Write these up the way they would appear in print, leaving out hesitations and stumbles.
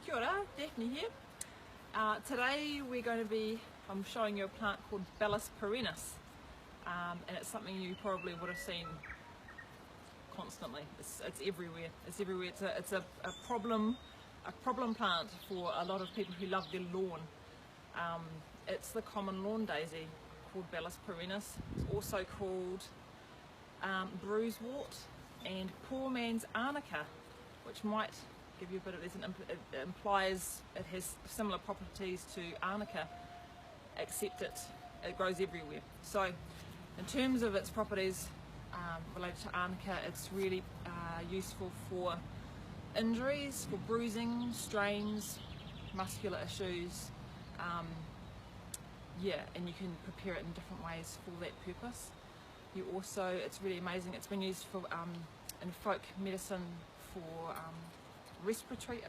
Kia ora, Daphne here. Today I'm showing you a plant called Bellis perennis, and it's something you probably would have seen constantly. It's everywhere. It's everywhere. It's a problem plant for a lot of people who love their lawn. It's the common lawn daisy called Bellis perennis. It's also called bruisewort and poor man's arnica, which might give you a bit of, it implies it has similar properties to arnica, except it grows everywhere. So in terms of its properties related to arnica, it's really useful for injuries, for bruising, strains, muscular issues, and you can prepare it in different ways for that purpose. It's really amazing, it's been used for in folk medicine for respiratory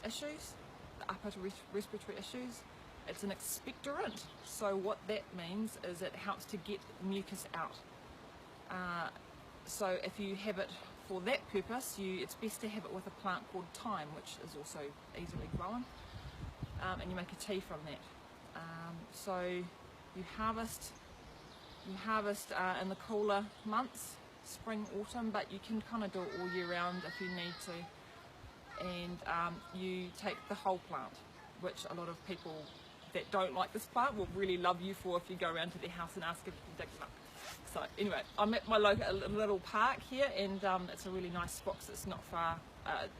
issues, the upper respiratory issues. It's an expectorant, so what that means is it helps to get mucus out. So if you have it for that purpose, it's best to have it with a plant called thyme, which is also easily grown, and you make a tea from that. So you harvest in the cooler months, spring, autumn, but you can kind of do it all year round if you need to. And you take the whole plant, which a lot of people that don't like this plant will really love you for if you go around to their house and ask if you can dig them up. So anyway, I'm at my local little park here, and it's a really nice spot because it's not far.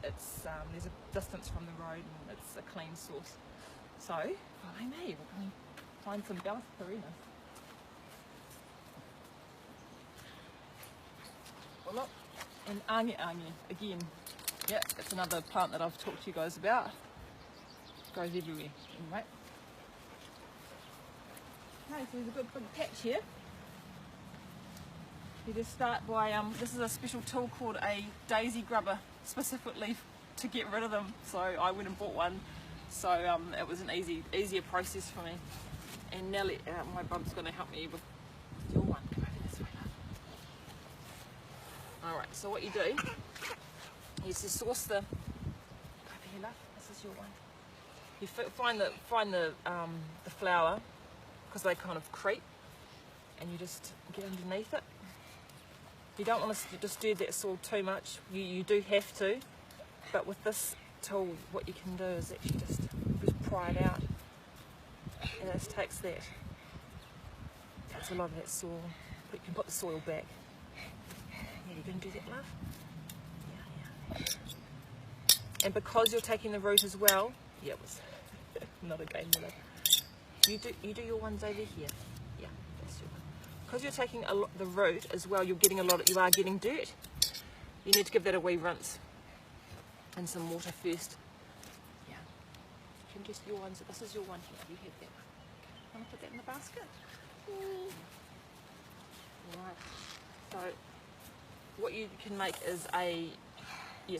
There's a distance from the road, and it's a clean source. So follow me, we're going to find some Bellis perennis. Well, look, and ange again. Yeah, it's another plant that I've talked to you guys about. It grows everywhere. Anyway. Okay, so there's a good big patch here. You just start by, this is a special tool called a daisy grubber, specifically to get rid of them. So I went and bought one. So it was an easier process for me. And Nelly, my bum's going to help me with your one. Come over this way, love. Alright, so what you do is to source the, this is your one. You find the flower, because they kind of creep, and you just get underneath it. You don't want to disturb that soil too much. You do have to, but with this tool, what you can do is actually just pry it out, and it just takes a lot of that soil. But you can put the soil back. Yeah, you can do that, love. And because you're taking the root as well, yeah, it was not a game, Miller. You do your ones over here. Yeah, that's your one. Because you're taking the root as well, you are getting dirt. You need to give that a wee rinse and some water first. Yeah. You can just your ones. This is your one here. You have that one. Want to put that in the basket? Right. So what you can make is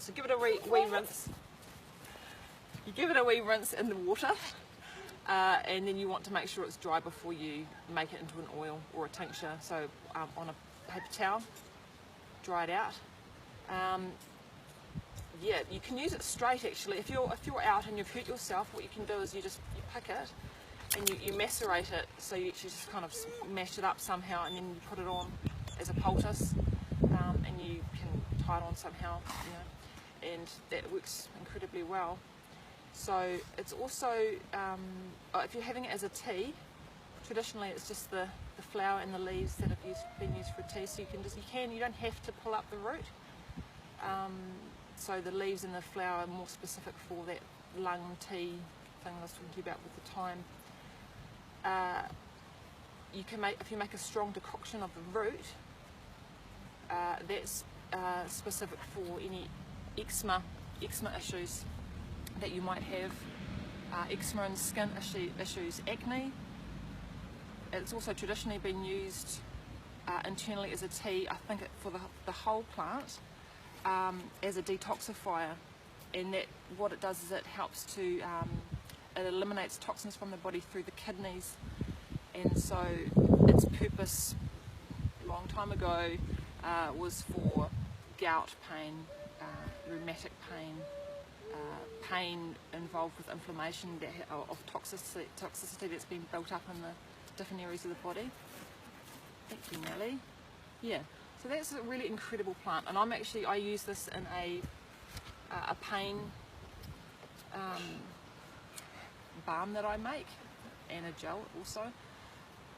so give it a wee rinse. You give it a wee rinse in the water, and then you want to make sure it's dry before you make it into an oil or a tincture. So on a paper towel, dry it out. Yeah, you can use it straight actually. If you're out and you've hurt yourself, what you can do is you pick it and you macerate it. So you actually just kind of mash it up somehow, and then you put it on as a poultice, and you can tie it on somehow, and that works incredibly well. So it's also, if you're having it as a tea, traditionally it's just the flower and the leaves that have been used for tea. So you don't have to pull up the root. So the leaves and the flower are more specific for that lung tea thing I was talking to you about with the thyme. If you make a strong decoction of the root, that's specific for any eczema issues that you might have, eczema and skin issues, acne. It's also traditionally been used internally as a tea, I think for the whole plant, as a detoxifier, and that what it does is it helps to, it eliminates toxins from the body through the kidneys, and so its purpose a long time ago was for gout pain, rheumatic pain, pain involved with inflammation of toxicity that's been built up in the different areas of the body. Thank you, Nelly. Yeah, so that's a really incredible plant, and I use this in a pain balm that I make, and a gel also.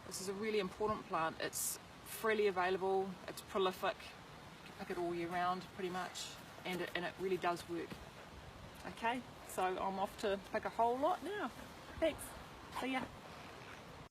This is a really important plant. It's freely available, it's prolific, you can pick it all year round pretty much, and it really does work. Okay, so I'm off to pick a whole lot now. Thanks, see ya.